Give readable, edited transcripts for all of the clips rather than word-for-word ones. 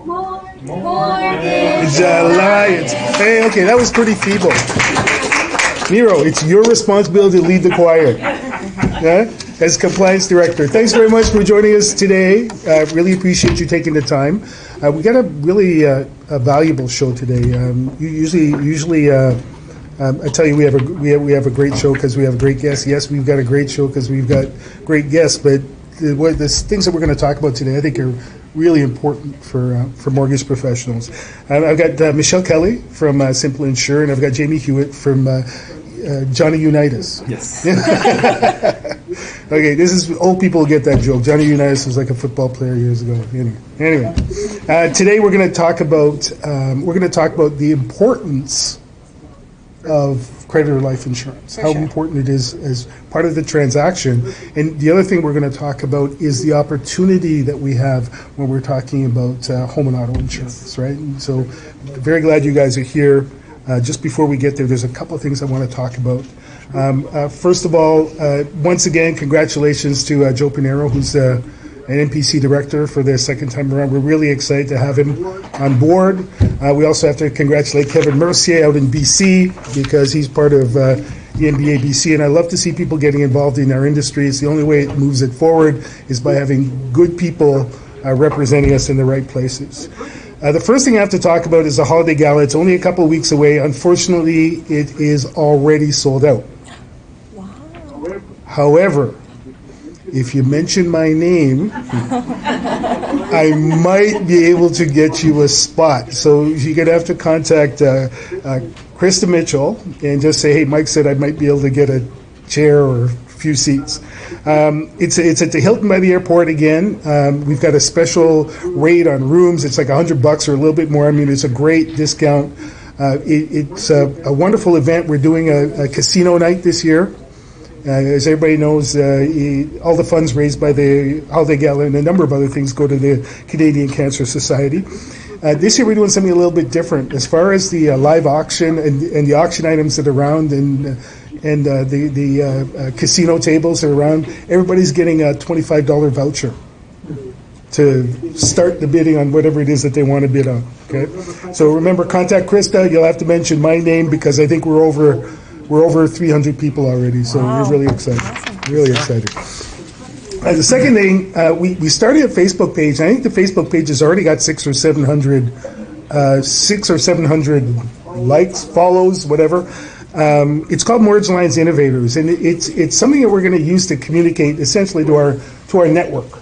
Mortgage Alliance. Hey, okay, that was pretty feeble. Nero, it's your responsibility to lead the choir. Yeah? As compliance director. Thanks very much for joining us today. I really appreciate you taking the time. We got a really a valuable show today. Usually, I tell you we have a great show because we have a great guest. Yes, we've got a great show because we've got great guests. But the things that we're going to talk about today, I think, are really important for mortgage professionals. I've got Michelle Kelly from Simple Insure, and I've got Jamie Hewitt from Johnny Unitas. Yes. Okay, this is old people get that joke. Johnny Unitas was like a football player years ago. Anyway, today we're going to talk about the importance of creditor life insurance, how important it is as part of the transaction. And the other thing we're going to talk about is the opportunity that we have when we're talking about home and auto insurance, right? And so very glad you guys are here. Just before we get there, there's a couple of things I want to talk about. First of all, once again, congratulations to Joe Pinero, who's an NPC director for the second time around. We're really excited to have him on board. We also have to congratulate Kevin Mercier out in BC because he's part of the NBA BC, and I love to see people getting involved in our industry. It's the only way it moves it forward is by having good people representing us in the right places. The first thing I have to talk about is the Holiday Gala. It's only a couple of weeks away. Unfortunately, it is already sold out. Wow. However, if you mention my name, I might be able to get you a spot. So you're going to have to contact Krista Mitchell and just say, hey, Mike said I might be able to get a chair or a few seats. It's at the Hilton by the airport again. We've got a special rate on rooms. It's like $100 or a little bit more. I mean, it's a great discount. It's a wonderful event. We're doing a casino night this year. As everybody knows, all the funds raised by the Holiday Gala and a number of other things go to the Canadian Cancer Society. This year we're doing something a little bit different. As far as the live auction and the auction items that are around and the casino tables that are around, everybody's getting a $25 voucher to start the bidding on whatever it is that they want to bid on. Okay, so remember, contact Krista. You'll have to mention my name because I think we're over 300 people already, so we're really excited. Awesome. Really excited. The second thing, we started a Facebook page. I think the Facebook page has already got 600 or 700 likes, follows, whatever. It's called Mortgage Alliance Innovators, and it's something that we're going to use to communicate essentially to our network.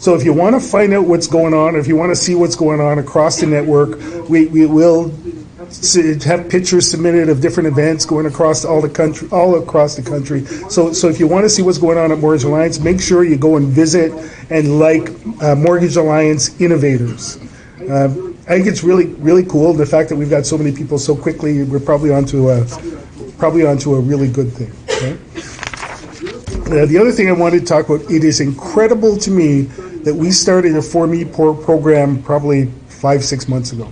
So if you want to find out what's going on, or if you want to see what's going on across the network, we will have pictures submitted of different events going across all across the country. So if you want to see what's going on at Mortgage Alliance, make sure you go and visit and like Mortgage Alliance Innovators. I think it's really, really cool the fact that we've got so many people so quickly. We're probably onto a really good thing. Okay? The other thing I wanted to talk about, it is incredible to me that we started a For Me program probably 5-6 months ago.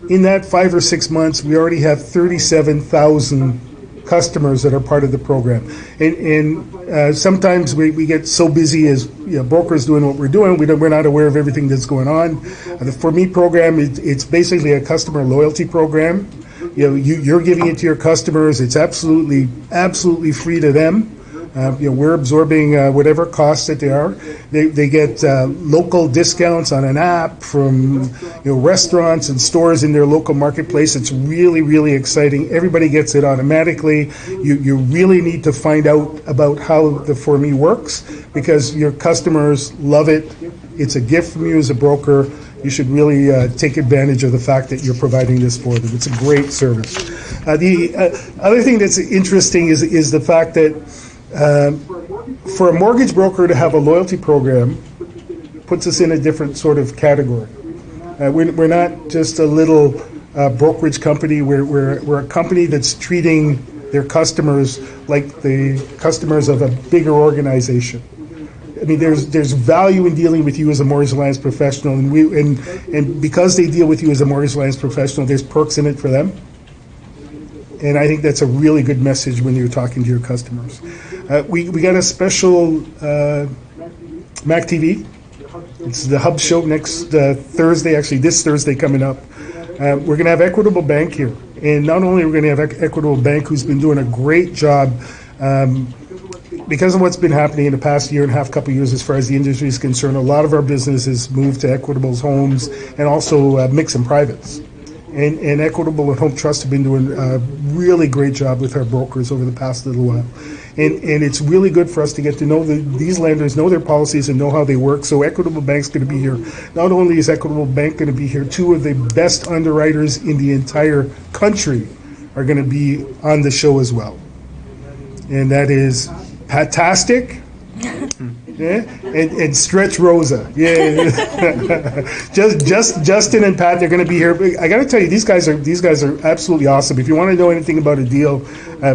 In that 5 or 6 months, we already have 37,000 customers that are part of the program. And sometimes we get so busy as brokers doing what we're doing, we're not aware of everything that's going on. The For Me program, it's basically a customer loyalty program. You're giving it to your customers. It's absolutely free to them. We're absorbing whatever costs that they are. They get local discounts on an app from restaurants and stores in their local marketplace. It's really, really exciting. Everybody gets it automatically. You really need to find out about how the For Me works because your customers love it. It's a gift from you as a broker. You should really take advantage of the fact that you're providing this for them. It's a great service. The other thing that's interesting is the fact that for a mortgage broker to have a loyalty program puts us in a different sort of category. We're not just a little brokerage company. We're a company that's treating their customers like the customers of a bigger organization. I mean, there's value in dealing with you as a Mortgage Alliance professional, and because they deal with you as a Mortgage Alliance professional, there's perks in it for them. And I think that's a really good message when you're talking to your customers. We got a special Mac TV It's the Hub Show next Thursday, actually this Thursday coming up. We're going to have Equitable Bank here. And not only are we going to have Equitable Bank, who's been doing a great job because of what's been happening in the past year and a half, couple of years as far as the industry is concerned. A lot of our businesses moved to Equitable's homes and also mix and privates. And Equitable and Home Trust have been doing a really great job with our brokers over the past little while. And it's really good for us to get to know these lenders, know their policies, and know how they work. So Equitable Bank's going to be here. Not only is Equitable Bank going to be here, two of the best underwriters in the entire country are going to be on the show as well. And that is Patastic. Yeah, and Stretch Rosa. Yeah, just Justin and Pat. They're going to be here. I got to tell you, these guys are absolutely awesome. If you want to know anything about a deal,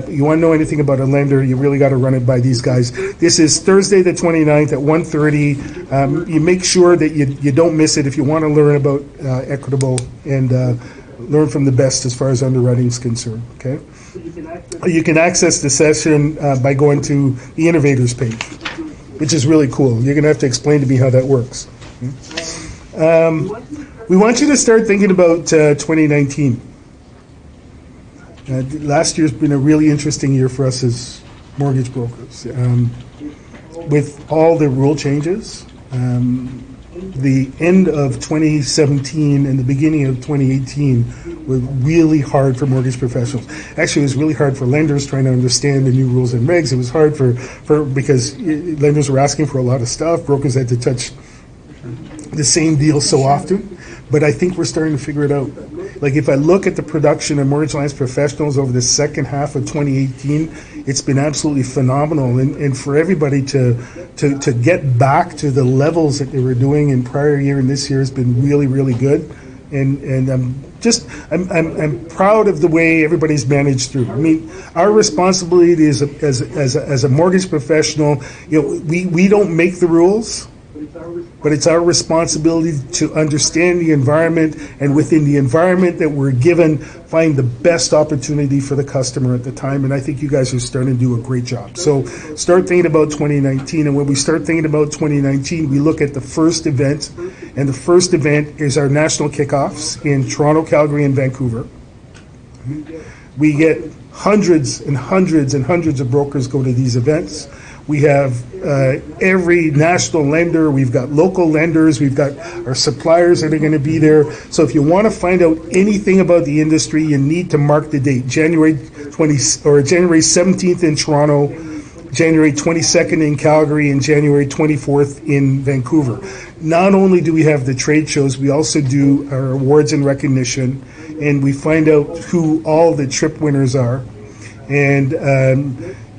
you want to know anything about a lender, you really got to run it by these guys. This is Thursday the 29th at 1:30. You make sure that you don't miss it if you want to learn about Equitable and learn from the best as far as underwriting is concerned. Okay, you can access the session by going to the Innovators page, which is really cool. You're going to have to explain to me how that works. We want you to start thinking about 2019. Last year's been a really interesting year for us as mortgage brokers. With all the rule changes, the end of 2017 and the beginning of 2018 were really hard for mortgage professionals. Actually, it was really hard for lenders trying to understand the new rules and regs. It was hard because lenders were asking for a lot of stuff. Brokers had to touch the same deal so often. But I think we're starting to figure it out. Like if I look at the production of Mortgage Alliance Professionals over the second half of 2018, it's been absolutely phenomenal. And for everybody to get back to the levels that they were doing in prior year and this year has been really, really good. And I'm proud of the way everybody's managed through. I mean, our responsibility as a mortgage professional, we don't make the rules, but it's our responsibility to understand the environment, and within the environment that we're given, find the best opportunity for the customer at the time. And I think you guys are starting to do a great job. So start thinking about 2019. And when we start thinking about 2019, we look at the first event. And the first event is our national kickoffs in Toronto, Calgary, and Vancouver. We get hundreds and hundreds and hundreds of brokers go to these events. We have every national lender. We've got local lenders. We've got our suppliers that are going to be there. So if you want to find out anything about the industry, you need to mark the date. January 17th in Toronto, January 22nd in Calgary, and January 24th in Vancouver. Not only do we have the trade shows, we also do our awards and recognition, and we find out who all the trip winners are. And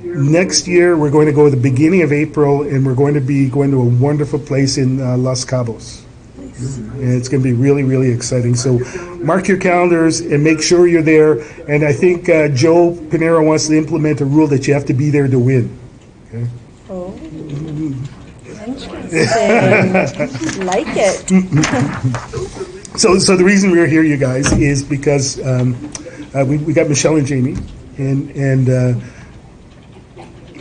next year, we're going to go at the beginning of April, and we're going to be going to a wonderful place in Los Cabos. And it's going to be really, really exciting. So mark your calendars and make sure you're there. And I think Joe Pinero wants to implement a rule that you have to be there to win. Okay? Oh, interesting. Like it. So the reason we're here, you guys, is because we got Michelle and Jamie, and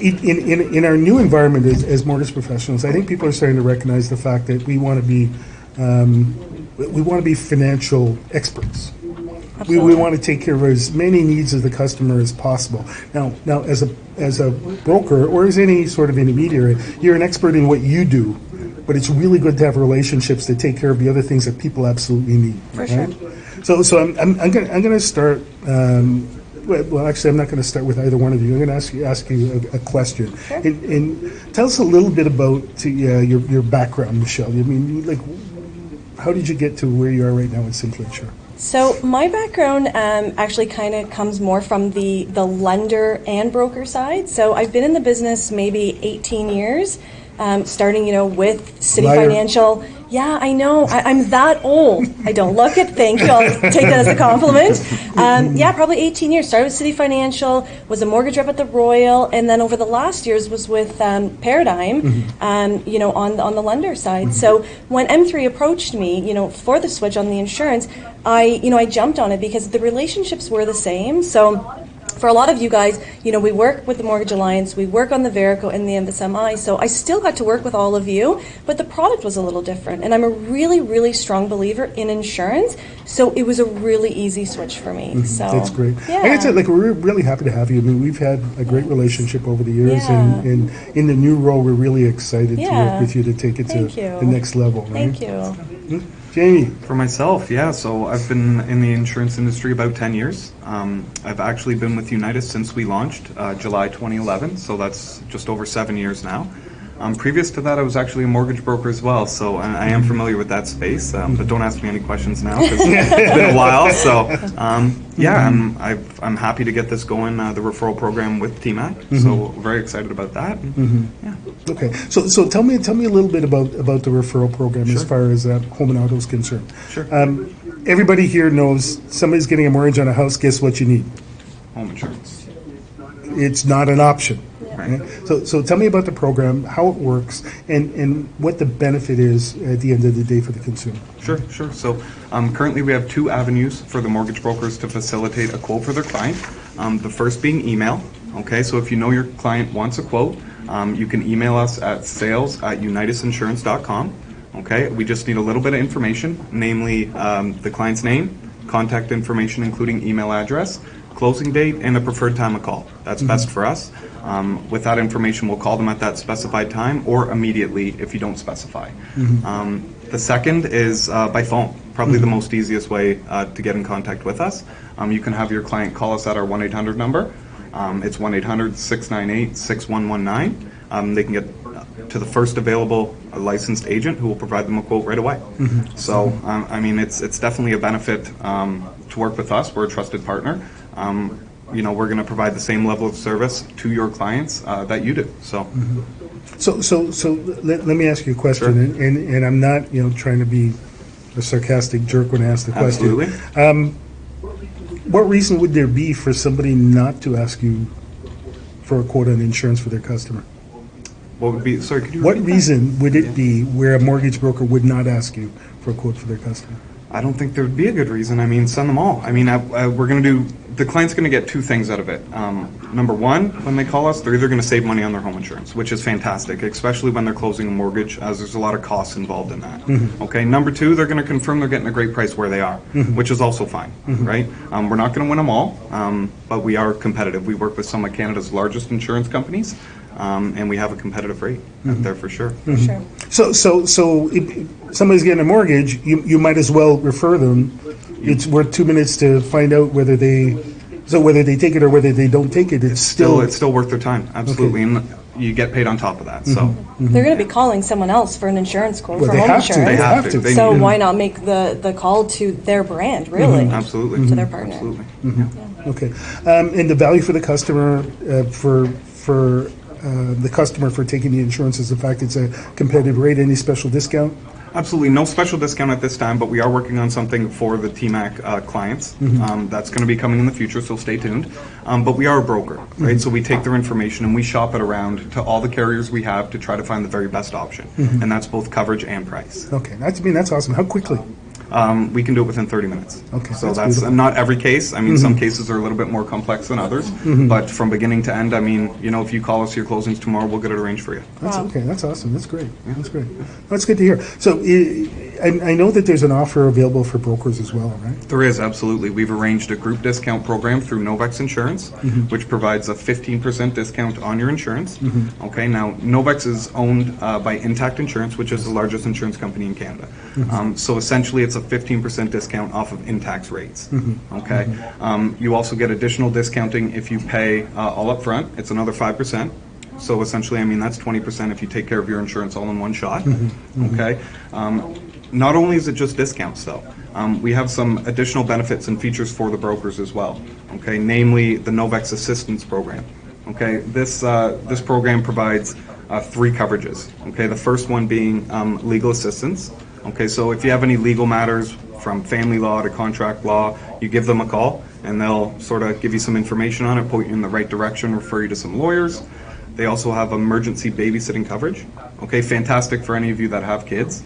in our new environment as mortgage professionals, I think people are starting to recognize the fact that we want to be financial experts. We want to take care of as many needs of the customer as possible. Now, as a broker or as any sort of intermediary, you're an expert in what you do, but it's really good to have relationships that take care of the other things that people absolutely need. For sure. So I'm going to start. Well, actually, I'm not going to start with either one of you. I'm going to ask you a question. Sure. And tell us a little bit about your background, Michelle. I mean, like, how did you get to where you are right now at Simplot Insure? So my background actually kind of comes more from the lender and broker side. So I've been in the business maybe 18 years, starting, with City Liar. Financial. Yeah, I know. I'm that old. I don't look it. Thank you. I'll take that as a compliment. Probably 18 years. Started with City Financial, was a mortgage rep at the Royal, and then over the last years was with Paradigm, on the lender side. So when M3 approached me, for the switch on the insurance, I jumped on it because the relationships were the same. So for a lot of you guys, we work with the Mortgage Alliance, we work on the Verico and the MSMI, so I still got to work with all of you, but the product was a little different. And I'm a really, really strong believer in insurance, so it was a really easy switch for me. So That's great. Yeah. Like I said, we're really happy to have you. I mean, we've had a great relationship over the years, Yeah. and in the new role, we're really excited to Yeah. work with you to take it Thank to you. the next level. Right? Thank you. Jamie. For myself, yeah, so I've been in the insurance industry about 10 years. I've actually been with Unitas since we launched, July 2011, so that's just over 7 years now. Previous to that, I was actually a mortgage broker as well, so I am familiar with that space, but don't ask me any questions now, because it's been a while. So, yeah, I'm happy to get this going, the referral program with TMAC, so very excited about that. Yeah. Okay, so tell me a little bit about the referral program as far as home and auto is concerned. Sure. Everybody here knows somebody's getting a mortgage on a house. Guess what you need? Home insurance. It's not an option. Right. So tell me about the program, how it works, and what the benefit is at the end of the day for the consumer. Sure. So currently we have 2 avenues for the mortgage brokers to facilitate a quote for their client. The first being email. Okay, so if you know your client wants a quote, you can email us at sales@unitusinsurance.com. Okay, we just need a little bit of information, namely the client's name, contact information including email address, closing date, and a preferred time of call. That's best for us. With that information, we'll call them at that specified time or immediately if you don't specify. The second is by phone, probably the most easiest way to get in contact with us. You can have your client call us at our 1-800 number. It's 1-800-698-6119. They can get to the first available licensed agent who will provide them a quote right away. So, I mean, it's definitely a benefit to work with us. We're a trusted partner. We're going to provide the same level of service to your clients that you do. So, So let me ask you a question, Sure. and I'm not trying to be a sarcastic jerk when I ask the question. absolutely. What reason would there be for somebody not to ask you for a quote on insurance for their customer? What would be? Sorry, could you? What repeat that? reason would it be where a mortgage broker would not ask you for a quote for their customer? I don't think there would be a good reason. I mean, send them all. I mean, we're going to do. The client's going to get 2 things out of it. Number one, when they call us, they're either going to save money on their home insurance, which is fantastic, especially when they're closing a mortgage, as there's a lot of costs involved in that. Okay. Number 2, they're going to confirm they're getting a great price where they are, which is also fine, right? We're not going to win them all, but we are competitive. We work with some of Canada's largest insurance companies, and we have a competitive rate out there for sure. For sure. So if somebody's getting a mortgage, you might as well refer them. It's worth 2 minutes to find out whether they take it or whether they don't take it. It's still It's still worth their time, absolutely, and you get paid on top of that. So They're going to be calling someone else for an insurance quote Well, for they home have to. insurance. they have to. They So need to. why not make the call to their brand, really? Absolutely. To their partner. Absolutely. okay. And the value for the customer for the customer for taking the insurance is the fact it's a competitive rate. Any special discount? Absolutely. No special discount at this time, but we are working on something for the TMAC clients. That's going to be coming in the future, so stay tuned. But we are a broker, right? So we take their information and we shop it around to all the carriers we have to try to find the very best option. And that's both coverage and price. Okay, that's awesome. How quickly? We can do it within 30 minutes. Okay, So that's that's beautiful. not every case. I mean, some cases are a little bit more complex than others. But from beginning to end, I mean, if you call us your closings tomorrow, we'll get it arranged for you. That's okay. That's awesome. That's great. That's great. That's good to hear. So I know that there's an offer available for brokers as well, right? There is, absolutely. We've arranged a group discount program through Novex Insurance, which provides a 15% discount on your insurance. Okay, now Novex is owned by Intact Insurance, which is the largest insurance company in Canada. So essentially it's a 15% discount off of Intact's rates. Okay, you also get additional discounting if you pay all up front. It's another 5%. So essentially, I mean, that's 20% if you take care of your insurance all in one shot. Okay. Not only is it just discounts, though, we have some additional benefits and features for the brokers as well. Okay, namely the Novex Assistance Program. Okay, this program provides 3 coverages. Okay, the first one being legal assistance. Okay, so if you have any legal matters from family law to contract law, you give them a call and they'll sort of give you some information on it, point you in the right direction, refer you to some lawyers. They also have emergency babysitting coverage. Okay, fantastic for any of you that have kids.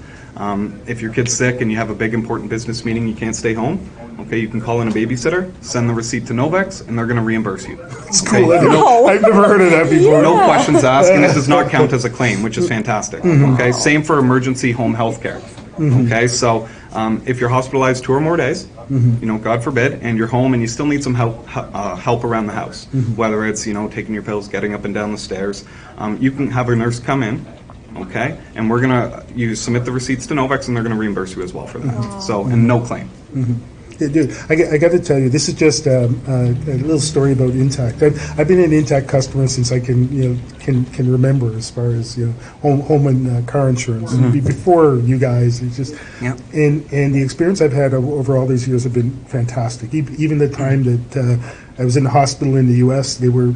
If your kid's sick and you have a big important business meeting, you can't stay home, Okay, you can call in a babysitter, send the receipt to Novex, and they're going to reimburse you. It's cool. Wow. I've never heard of that before. No questions asked, and it does not count as a claim, which is fantastic. Okay, same for emergency home health care. Okay, so if you're hospitalized 2 or more days, God forbid, and you're home and you still need some help around the house, whether it's taking your pills, getting up and down the stairs, you can have a nurse come in. Okay, and you submit the receipts to Novex, and they're gonna reimburse you as well for that. So, and no claim. Yeah, dude, I got to tell you, this is just a little story about Intact. I've been an Intact customer since I can remember, as far as home and car insurance. Before you guys, it's just and the experience I've had over all these years have been fantastic. Even the time that I was in the hospital in the U.S., they were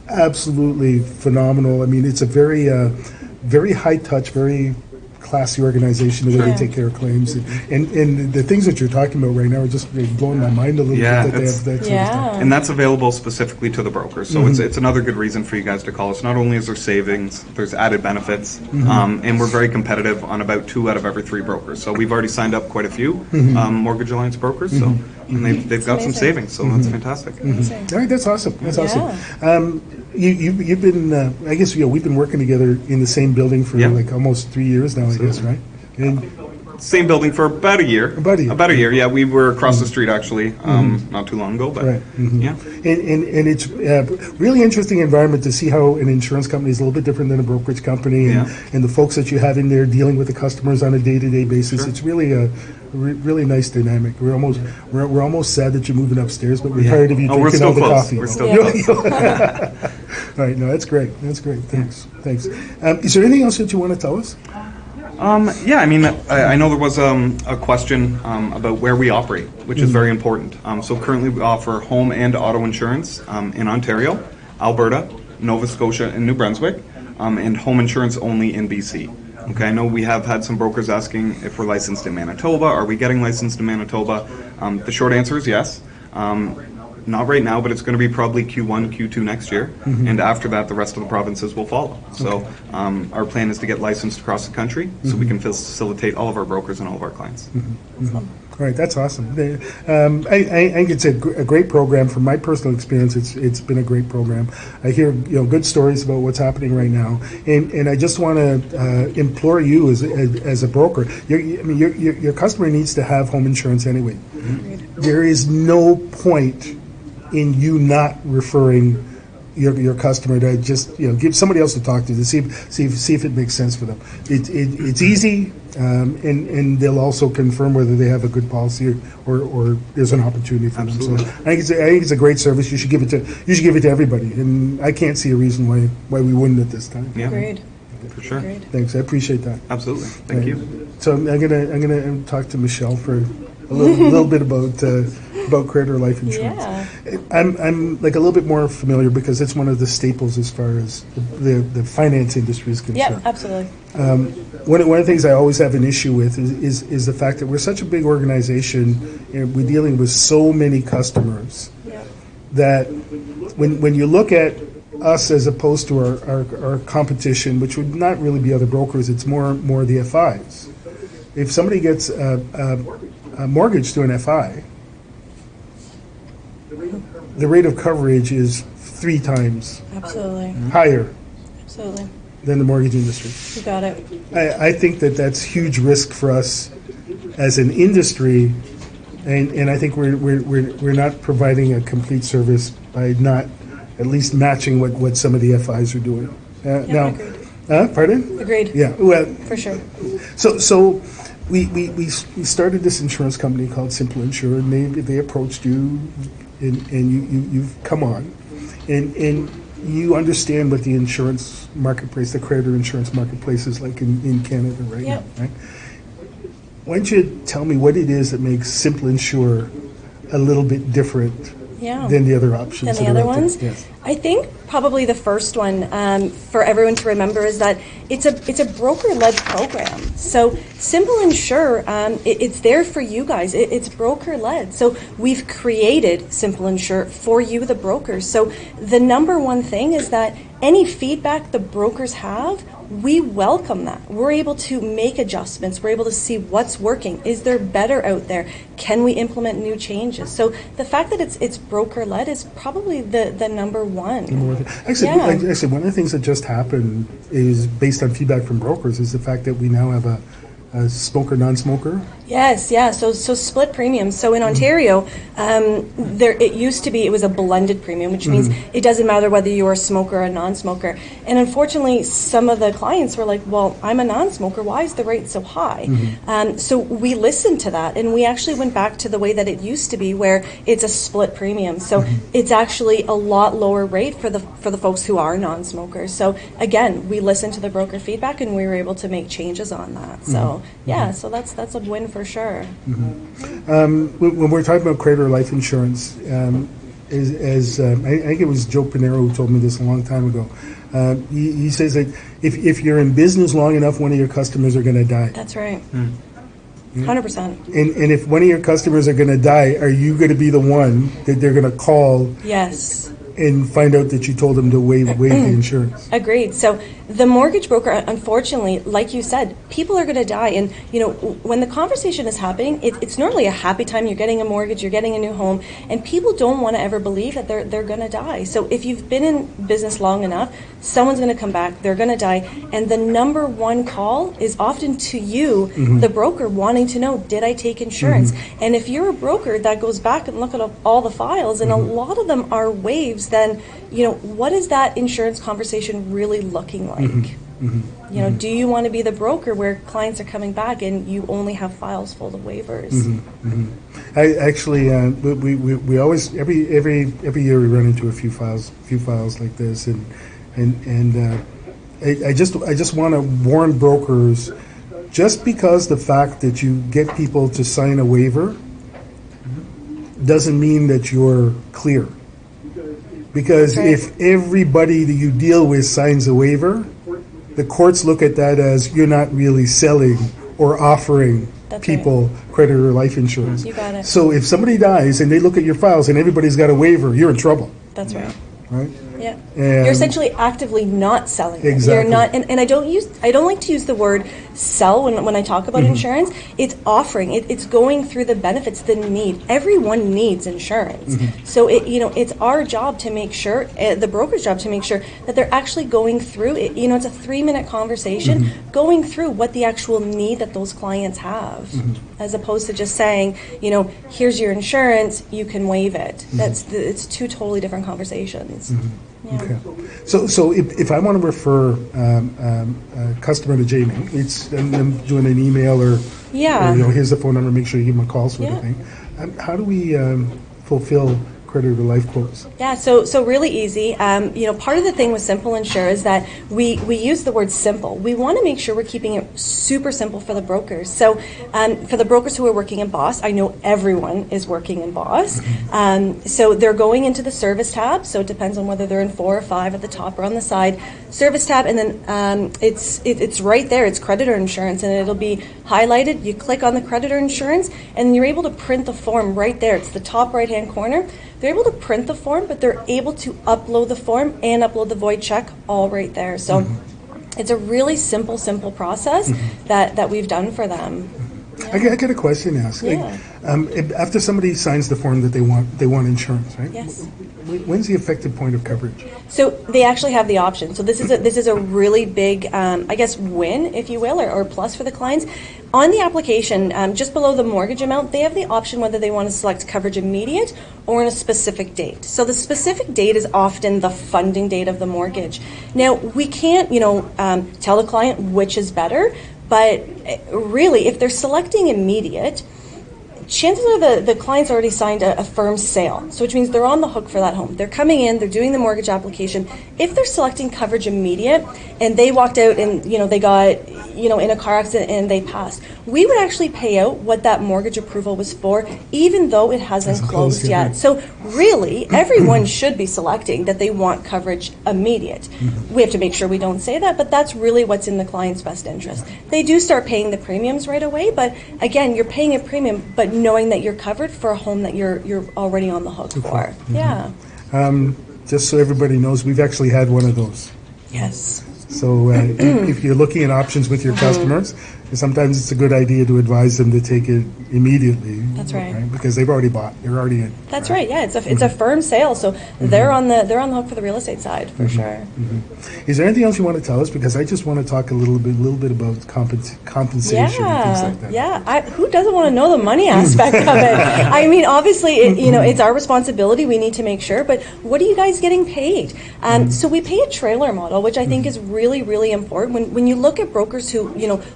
absolutely phenomenal. I mean, it's a very high touch, very classy organization, the way they take care of claims, and the things that you're talking about right now are just blowing my mind a little bit. That they have that sort of stuff. And that's available specifically to the brokers. So it's another good reason for you guys to call us. Not only is there savings, there's added benefits, and we're very competitive on about 2 out of every 3 brokers. So we've already signed up quite a few Mortgage Alliance brokers. So and they've got some savings. So that's fantastic. All right, that's awesome. That's awesome. You've been, I guess, we've been working together in the same building for like almost 3 years now, I guess, right? And same building for about a year. About a year, yeah. We were across the street, actually, not too long ago, but yeah. And it's really interesting environment to see how an insurance company is a little bit different than a brokerage company, and the folks that you have in there dealing with the customers on a day-to-day basis. It's really a really nice dynamic. We're almost sad that you're moving upstairs, but we're tired of you drinking all the coffee. We're still close. All right, no, that's great. That's great. Thanks. Is there anything else that you want to tell us? Yeah, I mean, I know there was a question about where we operate, which is very important. So currently we offer home and auto insurance in Ontario, Alberta, Nova Scotia, and New Brunswick, and home insurance only in BC. Okay, I know we have had some brokers asking if we're licensed in Manitoba. Are we getting licensed in Manitoba? The short answer is yes. Not right now, but it's going to be probably Q1, Q2 next year, and after that, the rest of the provinces will follow. So our plan is to get licensed across the country so we can facilitate all of our brokers and all of our clients. All right, that's awesome. I think it's a great program. From my personal experience, it's been a great program. I hear good stories about what's happening right now, and I just want to implore you as a broker. Your customer needs to have home insurance anyway. There is no point in you not referring your customer to just give somebody else to talk to see if it makes sense for them. It's easy, and they'll also confirm whether they have a good policy or there's an opportunity for them. So I think it's a great service. You should give it to everybody, and I can't see a reason why we wouldn't at this time. Yeah, agreed. For sure. Agreed. Thanks, I appreciate that. Absolutely, thank you. So I'm gonna talk to Michelle for a little bit about Creditor Life Insurance. Yeah. I'm like a little bit more familiar because it's one of the staples as far as the finance industry is concerned. Yeah, absolutely. One of the things I always have an issue with is the fact that we're such a big organization and we're dealing with so many customers that when you look at us as opposed to our competition, which would not really be other brokers, it's more the FIs. If somebody gets a mortgage through an FI, the rate of coverage is 3 times Absolutely. higher Absolutely. than the mortgage industry. You got it. I think that's huge risk for us as an industry, and I think we're not providing a complete service by not at least matching what some of the FIs are doing. Agreed. Pardon? Agreed. Yeah. Well, For sure. So we started this insurance company called Simple Insure, and they approached you, and you've come on, and you understand what the insurance marketplace, the creditor insurance marketplace is like in Canada right now, right? Why don't you tell me what it is that makes Simple Insure a little bit different than the other options? Than the other out there? ones? Yes. I think probably the first one for everyone to remember is that it's a broker-led program. So Simple Insure, it's there for you guys. It's broker-led. So we've created Simple Insure for you, the brokers. So the number one thing is that any feedback the brokers have, we welcome that. We're able to make adjustments. We're able to see what's working. Is there better out there? Can we implement new changes? So the fact that it's broker-led is probably the number one. Actually, Yeah. actually, one of the things that just happened is based on feedback from brokers is the fact that we now have a smoker, non-smoker. Yes, yeah. So split premiums. So in Ontario, it used to be it was a blended premium, which means it doesn't matter whether you're a smoker or a non-smoker. And unfortunately, some of the clients were like, "Well, I'm a non-smoker. Why is the rate so high?" So we listened to that, and we actually went back to the way that it used to be, where it's a split premium. So it's actually a lot lower rate for the folks who are non-smokers. So again, we listened to the broker feedback, and we were able to make changes on that. So yeah, so that's a win for sure. When we're talking about credit or life insurance, I think it was Joe Pinero who told me this a long time ago. He says that if you're in business long enough, one of your customers are going to die. That's right. 100%. And if one of your customers are going to die, are you going to be the one that they're going to call Yes. and find out that you told them to waive the insurance? Agreed. So the mortgage broker, unfortunately, like you said, people are going to die. And, when the conversation is happening, it's normally a happy time. You're getting a mortgage, you're getting a new home, and people don't want to ever believe that they're going to die. So if you've been in business long enough, someone's going to come back, they're going to die. And the number one call is often to you, the broker, wanting to know, did I take insurance? And if you're a broker that goes back and look at all the files, and a lot of them are waives, then, what is that insurance conversation really looking like? Do you want to be the broker where clients are coming back and you only have files full of waivers? I actually, we always every year we run into a few files like this, and I just want to warn brokers, just because the fact that you get people to sign a waiver doesn't mean that you're clear. Because if everybody that you deal with signs a waiver, the courts look at that as you're not really selling or offering people credit or life insurance. You got it. So if somebody dies and they look at your files and everybody's got a waiver, you're in trouble. That's right. Right? Yeah. And You're essentially actively not selling it. Exactly. You're not, and I don't like to use the word sell when I talk about insurance. It's offering. It's going through the benefits, the need. Everyone needs insurance. So it's our job to make sure, the broker's job to make sure that they're actually going through it. It's a 3-minute conversation going through what the actual need that those clients have, as opposed to just saying, here's your insurance, you can waive it. It's two totally different conversations. Yeah. Okay. So if I want to refer a customer to Jamie, it's I'm doing an email or here's the phone number, make sure you give them a call sort of thing. How do we fulfill credit or life quotes? Yeah, so really easy. Part of the thing with Simple Insure is that we use the word simple. We want to make sure we're keeping it super simple for the brokers. So for the brokers who are working in BOSS, I know everyone is working in BOSS. So they're going into the service tab. So it depends on whether they're in 4 or 5 at the top or on the side. Service tab, and then it's right there. It's creditor insurance, and it'll be highlighted. You click on the creditor insurance, and you're able to print the form right there. It's the top right-hand corner. They're able to print the form, but they're able to upload the form and upload the void check all right there. So it's a really simple process that we've done for them. I get a question to ask. Yeah. After somebody signs the form that they want insurance, right? Yes. When's the effective point of coverage? So they actually have the option. So this is a really big, win, if you will, or plus for the clients. On the application, just below the mortgage amount, they have the option whether they want to select coverage immediate or on a specific date. So the specific date is often the funding date of the mortgage. Now, we can't, tell the client which is better, but really, if they're selecting immediate, chances are the client's already signed a firm sale, so which means they're on the hook for that home. They're coming in, they're doing the mortgage application. If they're selecting coverage immediate and they walked out and they got in a car accident and they passed, we would actually pay out what that mortgage approval was for, even though it hasn't closed yet. So really, everyone should be selecting that they want coverage immediate. We have to make sure we don't say that, but that's really what's in the client's best interest. They do start paying the premiums right away, but again, you're paying a premium, but knowing that you're covered for a home that you're already on the hook for. Yeah. just so everybody knows, we've actually had one of those. Yes. So if you're looking at options with your customers, sometimes it's a good idea to advise them to take it immediately. That's right. Because they've already bought, they're already in. That's right. Yeah, it's a firm sale, so they're on the hook for the real estate side for sure. Is there anything else you want to tell us? Because I just want to talk a little bit about compensation and things like that. Yeah. Who doesn't want to know the money aspect of it? I mean, obviously, it's our responsibility. We need to make sure. But what are you guys getting paid? So we pay a trailer model, which I think is really, really important. When you look at brokers who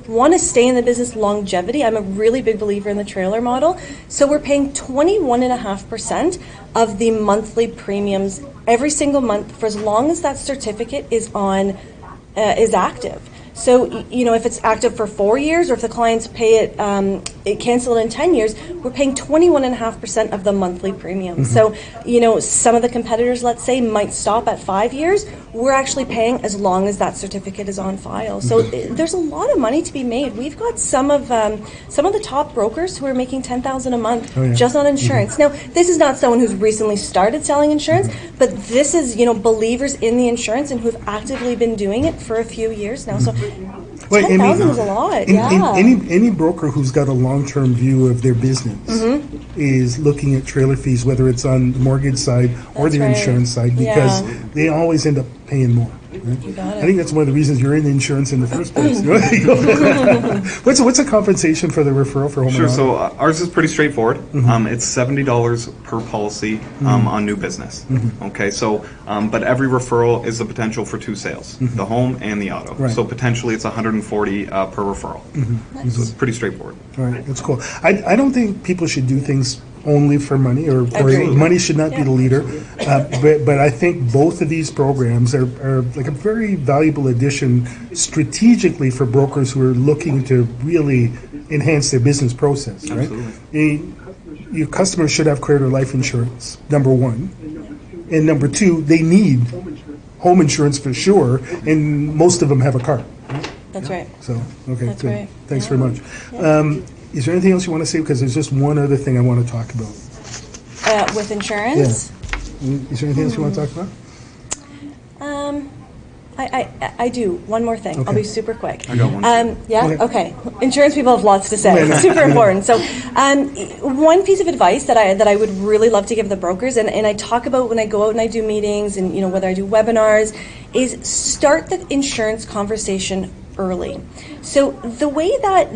want to stay in the business longevity, I'm a really big believer in the trailer model. So we're paying 21.5% of the monthly premiums every single month for as long as that certificate is active. So, if it's active for 4 years, or if the clients pay it cancel it in 10 years, we're paying 21.5% of the monthly premium. So, some of the competitors, let's say, might stop at 5 years. We're actually paying as long as that certificate is on file. So there's a lot of money to be made. We've got some of the top brokers who are making $10,000 a month just on insurance. Now, this is not someone who's recently started selling insurance, but this is believers in the insurance and who've actively been doing it for a few years now. So 10,000 is a lot. Any broker who's got a long-term view of their business is looking at trailer fees, whether it's on the mortgage side or the insurance side, because they always end up paying more. Right? You got it. I think that's one of the reasons you're in insurance in the first place. What's a compensation for the referral for home? Sure. So ours is pretty straightforward. It's $70 per policy on new business. Okay. So, but every referral is the potential for 2 sales: the home and the auto. Right. So potentially it's $140 per referral. So it's pretty straightforward. All right, that's cool. I don't think people should do things only for money, or Agreed. money should not be the leader. But I think both of these programs are like a very valuable addition strategically for brokers who are looking to really enhance their business process. Right? Absolutely. Your customers should have credit or life insurance, number one. And number two, they need home insurance for sure, and most of them have a car. That's right. So, okay, That's good. right. Thanks very much. Is there anything else you want to say? Because there's just one other thing I want to talk about. With insurance? Is there anything else you want to talk about? I do. One more thing. Okay. I'll be super quick. I got one. Okay. Insurance people have lots to say. It's super important. So, one piece of advice that I would really love to give the brokers, and I talk about when I go out and I do meetings, and whether I do webinars, is start the insurance conversation early. So the way that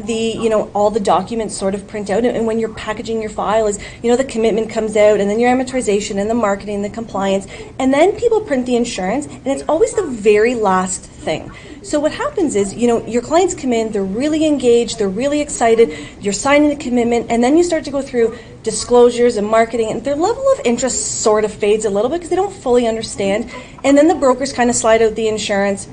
all the documents sort of print out, and when you're packaging your file, is the commitment comes out, and then your amortization, and the marketing, the compliance, and then people print the insurance, and it's always the very last thing. So what happens is, your clients come in, they're really engaged, they're really excited, you're signing the commitment, and then you start to go through disclosures and marketing, and their level of interest sort of fades a little bit because they don't fully understand, and then the brokers kind of slide out the insurance.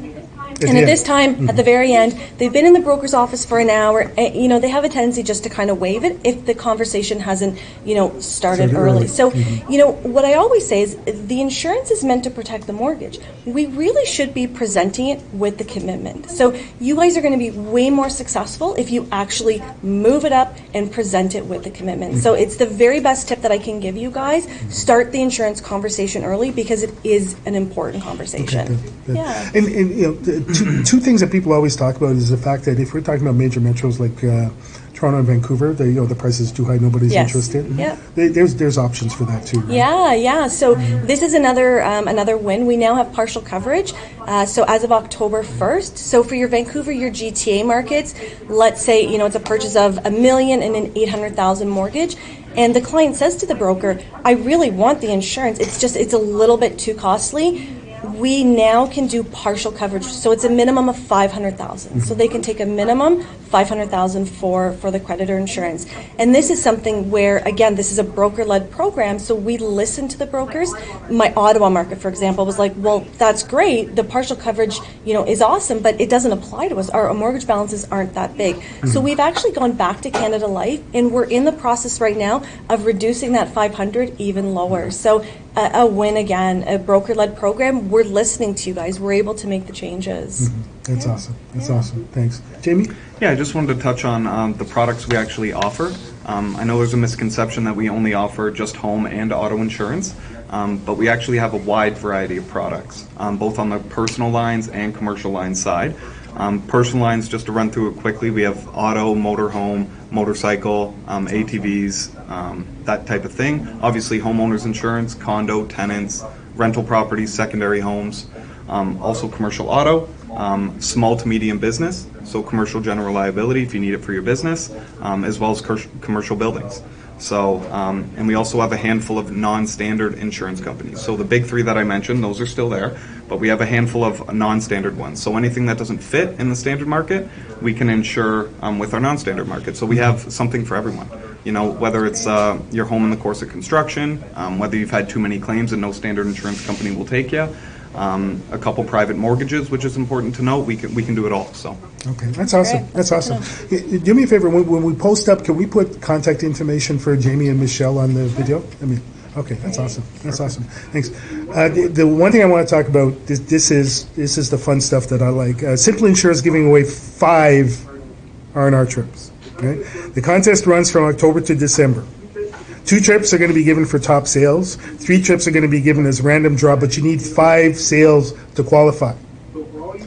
And at this time, at the very end, they've been in the broker's office for an hour. They have a tendency just to kind of waive it if the conversation hasn't, started early. So, what I always say is the insurance is meant to protect the mortgage. We really should be presenting it with the commitment. So you guys are going to be way more successful if you actually move it up and present it with the commitment. So it's the very best tip that I can give you guys. Start the insurance conversation early because it is an important conversation. Good. Yeah. And two things that people always talk about is the fact that if we're talking about major metros like Toronto and Vancouver, the price is too high, nobody's interested. Yeah. There's options for that too. Right? Yeah. So this is another win. We now have partial coverage. So as of October 1st. So for your Vancouver, your GTA markets, let's say it's a purchase of $1 million and an $800,000 mortgage. And the client says to the broker, I really want the insurance. It's a little bit too costly. We now can do partial coverage, so it's a minimum of $500,000. So they can take a minimum $500,000 for the creditor insurance. And this is something where, again, this is a broker-led program, so we listen to the brokers. My Ottawa market, for example, was like, well, that's great. The partial coverage, is awesome, but it doesn't apply to us. Our mortgage balances aren't that big. So we've actually gone back to Canada Life, and we're in the process right now of reducing that $500 even lower. So a win again, a broker-led program. We're listening to you guys. We're able to make the changes. That's awesome. That's awesome. Thanks. Jamie? Yeah, I just wanted to touch on the products we actually offer. I know there's a misconception that we only offer just home and auto insurance. but we actually have a wide variety of products, both on the personal lines and commercial lines side. Personal lines, just to run through it quickly, we have auto, motorhome, motorcycle, ATVs, that type of thing. Obviously, homeowners insurance, condo, tenants, rental properties, secondary homes. Also commercial auto, small to medium business, so commercial general liability if you need it for your business, as well as commercial buildings. So, and we also have a handful of non-standard insurance companies. So the big three that I mentioned, those are still there, but we have a handful of non-standard ones. So anything that doesn't fit in the standard market, we can insure with our non-standard market. So we have something for everyone. You know, whether it's your home in the course of construction, whether you've had too many claims and no standard insurance company will take you, a couple private mortgages, which is important to note. We can do it all. So. Okay, that's awesome. Great. That's awesome. Do me a favor. When we post up, can we put contact information for Jamie and Michelle on the video? Okay, that's awesome. That's awesome. Thanks. The one thing I want to talk about, this is the fun stuff that I like. Simple Insure is giving away 5 R&R trips. Okay? The contest runs from October to December. 2 trips are going to be given for top sales. 3 trips are going to be given as random draw, but you need 5 sales to qualify.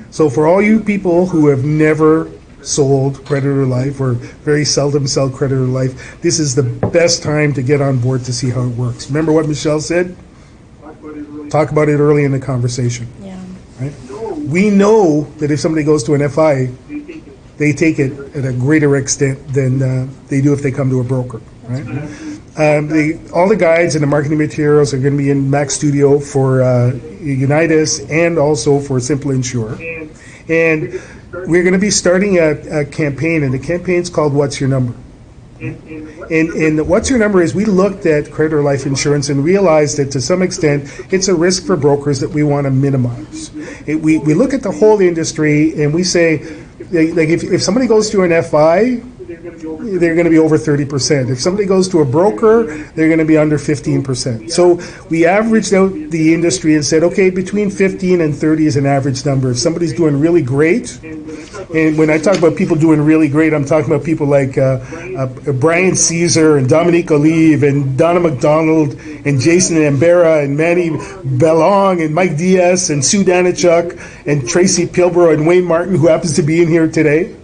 So for all you people who have never sold credit or life or very seldom sell credit or life, this is the best time to get on board to see how it works. Remember what Michelle said? Talk about it early in the conversation. Yeah. Right? We know that if somebody goes to an FI, they take it at a greater extent than they do if they come to a broker. Right? All the guides and the marketing materials are going to be in Mac Studio for Unitas and also for Simple Insure. And we're going to be starting a campaign, and the campaign's called What's Your Number? And What's Your Number is we looked at credit or life insurance and realized that to some extent it's a risk for brokers that we want to minimize. We look at the whole industry and we say, like if somebody goes to an FI, they're going to be over 30%. If somebody goes to a broker, they're going to be under 15%. So we averaged out the industry and said, okay, between 15 and 30 is an average number. If somebody's doing really great, and when I talk about people doing really great, I'm talking about people like Brian Caesar and Dominique Olive and Donna McDonald and Jason Ambera and Manny Bellong and Mike Diaz and Sue Danichuk and Tracy Pilbro and Wayne Martin, who happens to be in here today.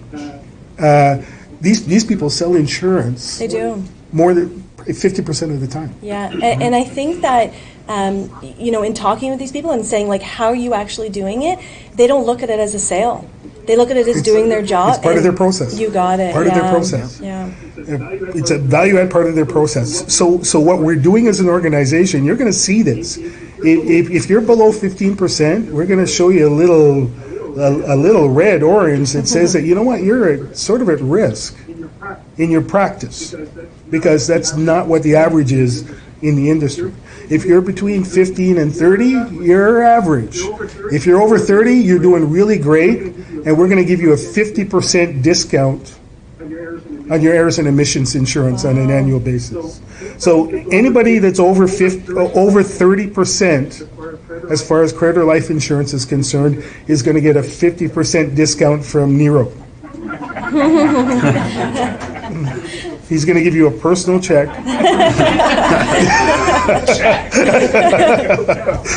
These people sell insurance. They do. More than 50% of the time. Yeah, and I think that, in talking with these people and saying, like, how are you actually doing it, they don't look at it as a sale. They look at it as doing their job. It's part of their process. You got it. Part of their process. Yeah. It's a value-add part of their process. So what we're doing as an organization, you're going to see this. If you're below 15%, we're going to show you a little red orange that says that, you know what, you're sort of at risk in your practice, because that's not what the average is in the industry. If you're between 15 and 30, you're average. If you're over 30, you're doing really great, and we're going to give you a 50% discount on your errors and emissions insurance on an annual basis. So anybody that's over 30%, as far as credit or life insurance is concerned, is going to get a 50% discount from Nero. He's going to give you a personal check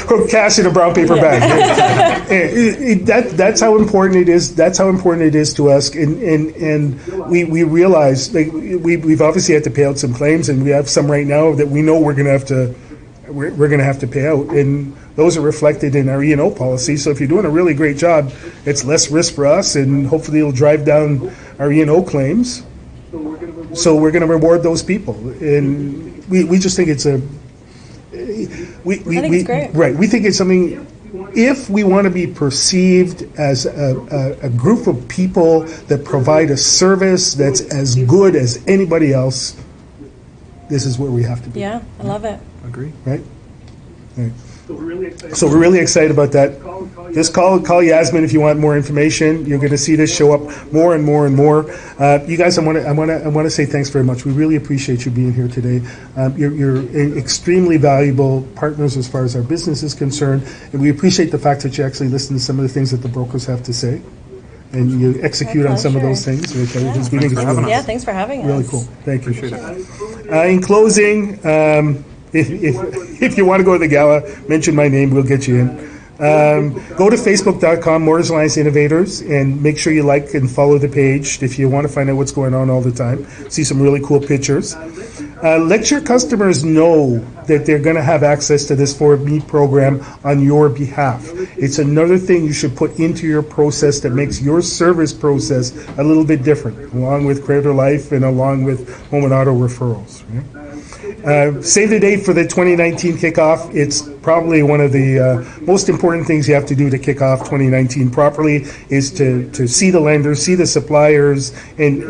or cash in a brown paper bag. That's how important it is. That's how important it is to us. And we realize, like, we've obviously had to pay out some claims, and we have some right now that we know we're going to have to pay out, and those are reflected in our E&O policy. So if you're doing a really great job, it's less risk for us, and hopefully it'll drive down our E&O claims. So we're going to reward those people, and we just think it's I think it's great. Right. We think it's something. If we want to be perceived as a group of people that provide a service that's as good as anybody else, this is where we have to be. Yeah, I love it. Agree. Right? Right. So we're really excited about that. Just call Yasmin if you want more information. You're going to see this show up more and more and more. You guys, I want to say thanks very much. We really appreciate you being here today. You're extremely valuable partners as far as our business is concerned, and we appreciate the fact that you actually listen to some of the things that the brokers have to say, and you execute on some of those things. Which we think is really, Yeah, thanks for having us. really cool. Thank you. Appreciate it. In closing, if you want to go to the gala, mention my name, we'll get you in. Go to facebook.com, Mortgage Alliance Innovators, and make sure you like and follow the page if you want to find out what's going on all the time. See some really cool pictures. Let your customers know that they're going to have access to this For Me program on your behalf. It's another thing you should put into your process that makes your service process a little bit different, along with Creditor Life and along with home and auto referrals. Right? Save the date for the 2019 kickoff. It's probably one of the most important things you have to do to kick off 2019 properly is to see the lenders, see the suppliers, and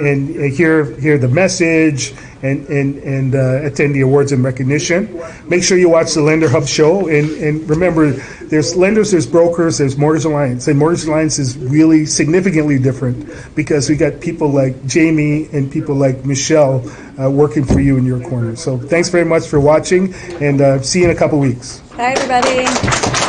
hear the message and attend the awards and recognition. Make sure you watch the Lender Hub show, and remember, there's lenders, there's brokers, there's Mortgage Alliance, and Mortgage Alliance is really significantly different because we got people like Jamie and people like Michelle working for you in your corner. So thanks very much for watching, and see you in a couple weeks. Bye, everybody.